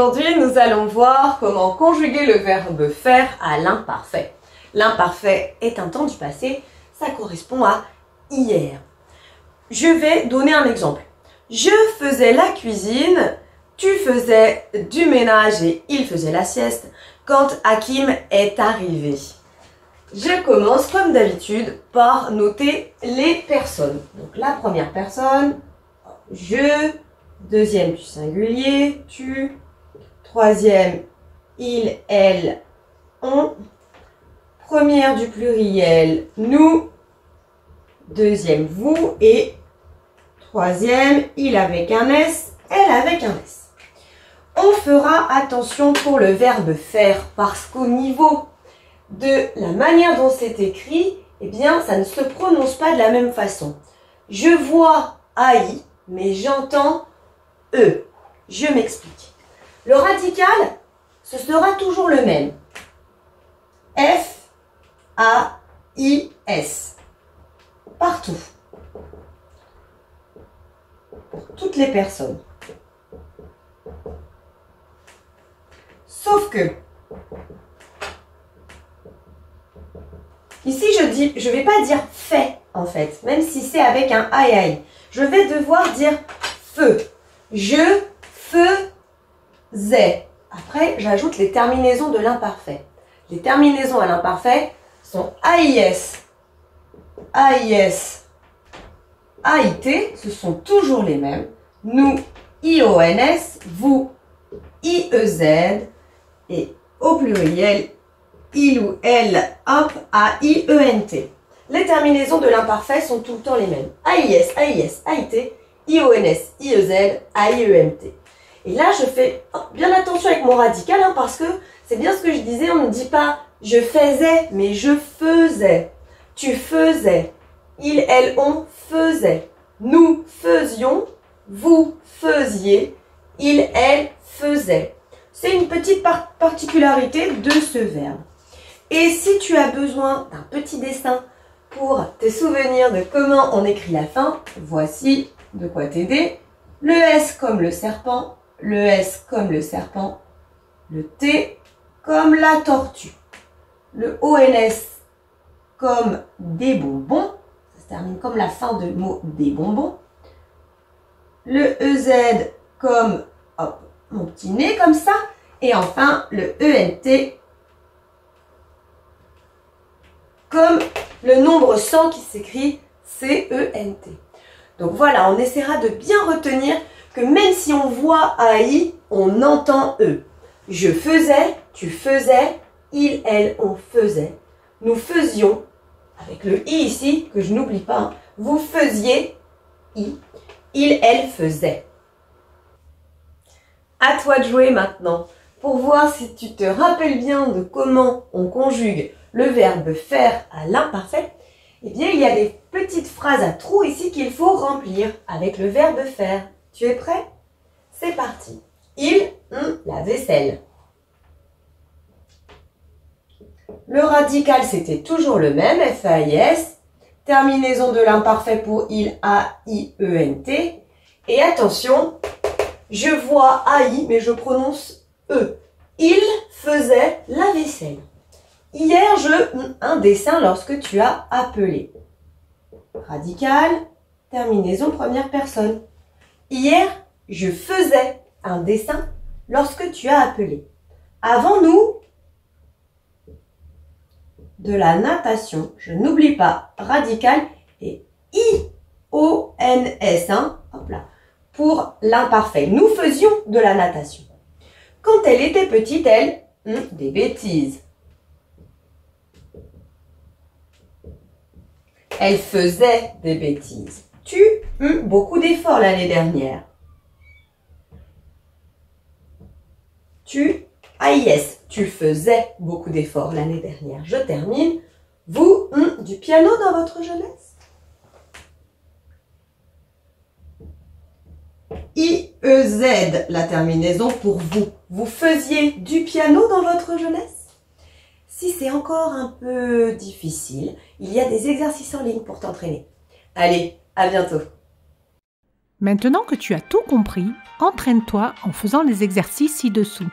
Aujourd'hui, nous allons voir comment conjuguer le verbe faire à l'imparfait. L'imparfait est un temps du passé, ça correspond à hier. Je vais donner un exemple. Je faisais la cuisine, tu faisais du ménage et il faisait la sieste quand Hakim est arrivé. Je commence comme d'habitude par noter les personnes. Donc la première personne, je, deuxième du singulier, tu, troisième, il, elle, on, première du pluriel, nous, deuxième, vous et troisième, il avec un S, elle avec un S. On fera attention pour le verbe faire parce qu'au niveau de la manière dont c'est écrit, eh bien, ça ne se prononce pas de la même façon. Je vois AI, mais j'entends E. Je m'explique. Le radical, ce sera toujours le même. F, A, I, S. Partout. Pour toutes les personnes. Sauf que, ici je vais pas dire fait en fait, même si c'est avec un aïe. Je vais devoir dire feu. Je faisais. Après, j'ajoute les terminaisons de l'imparfait. Les terminaisons à l'imparfait sont AIS, AIS, AIT, ce sont toujours les mêmes. Nous, IONS, vous, IEZ, et au pluriel, il ou elle, hop, AIENT. Les terminaisons de l'imparfait sont tout le temps les mêmes. AIS, AIS, AIT, IONS, IEZ, AIENT. Et là, je fais bien attention avec mon radical, hein, parce que c'est bien ce que je disais, on ne dit pas je faisais, mais je faisais. Tu faisais. Il, elle, on faisait. Nous faisions. Vous faisiez. Il, elle faisait. C'est une petite particularité de ce verbe. Et si tu as besoin d'un petit dessin pour te souvenir de comment on écrit la fin, voici de quoi t'aider. Le S comme le serpent, le S comme le serpent, le T comme la tortue, le ONS comme des bonbons, ça se termine comme la fin de mot des bonbons, le EZ comme hop, mon petit nez comme ça, et enfin le ENT comme le nombre 100 qui s'écrit CENT. Donc voilà, on essaiera de bien retenir que même si on voit AI, on entend E. Je faisais, tu faisais, il, elle, on faisait. Nous faisions, avec le I ici, que je n'oublie pas, hein, vous faisiez, I, il, elle faisait. À toi de jouer maintenant, pour voir si tu te rappelles bien de comment on conjugue le verbe faire à l'imparfait. Eh bien, il y a des petites phrases à trous ici qu'il faut remplir avec le verbe faire. Tu es prêt? C'est parti. Il, la vaisselle. Le radical, c'était toujours le même, F-A-I-S. Terminaison de l'imparfait pour il, A-I-E-N-T. Et attention, je vois AI, mais je prononce E. Il faisait la vaisselle. Hier, un dessin lorsque tu as appelé. Radical, terminaison première personne. Hier, je faisais un dessin lorsque tu as appelé. Avons-nous de la natation? Je n'oublie pas radical et I-O-N-S, hein, hop là, pour l'imparfait. Nous faisions de la natation. Quand elle était petite, elle, des bêtises. Elle faisait des bêtises. Tu, beaucoup d'efforts l'année dernière. Tu, AIS, tu faisais beaucoup d'efforts l'année dernière. Je termine. Vous, du piano dans votre jeunesse. IEZ, la terminaison pour vous. Vous faisiez du piano dans votre jeunesse? Si c'est encore un peu difficile, il y a des exercices en ligne pour t'entraîner. Allez, à bientôt! Maintenant que tu as tout compris, entraîne-toi en faisant les exercices ci-dessous.